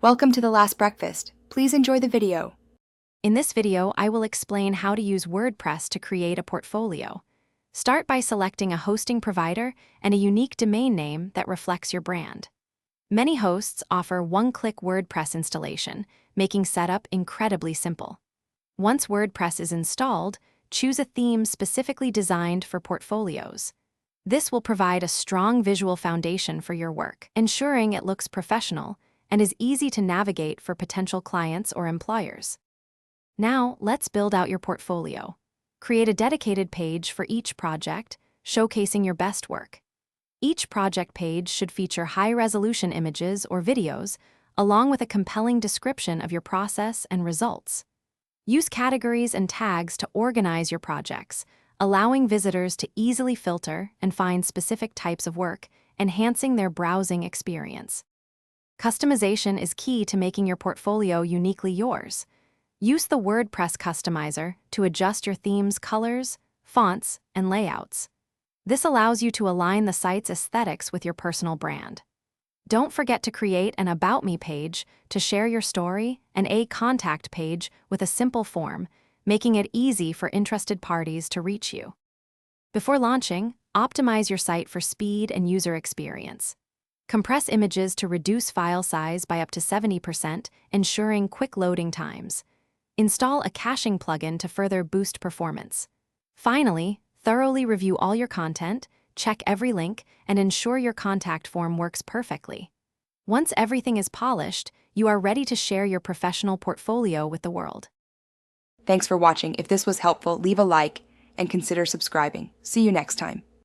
Welcome to the last breakfast. Please enjoy the video. In this video, I will explain how to use WordPress to create a portfolio. Start by selecting a hosting provider and a unique domain name that reflects your brand. Many hosts offer one-click WordPress installation, making setup incredibly simple. Once WordPress is installed, choose a theme specifically designed for portfolios. This will provide a strong visual foundation for your work, ensuring it looks professional and is easy to navigate for potential clients or employers. Now, let's build out your portfolio. Create a dedicated page for each project, showcasing your best work. Each project page should feature high-resolution images or videos, along with a compelling description of your process and results. Use categories and tags to organize your projects, allowing visitors to easily filter and find specific types of work, enhancing their browsing experience. Customization is key to making your portfolio uniquely yours. Use the WordPress customizer to adjust your theme's colors, fonts, and layouts. This allows you to align the site's aesthetics with your personal brand. Don't forget to create an About Me page to share your story and a contact page with a simple form, making it easy for interested parties to reach you. Before launching, optimize your site for speed and user experience. Compress images to reduce file size by up to 70%, ensuring quick loading times. Install a caching plugin to further boost performance. Finally, thoroughly review all your content, check every link, and ensure your contact form works perfectly. Once everything is polished, you are ready to share your professional portfolio with the world. Thanks for watching. If this was helpful, leave a like and consider subscribing. See you next time.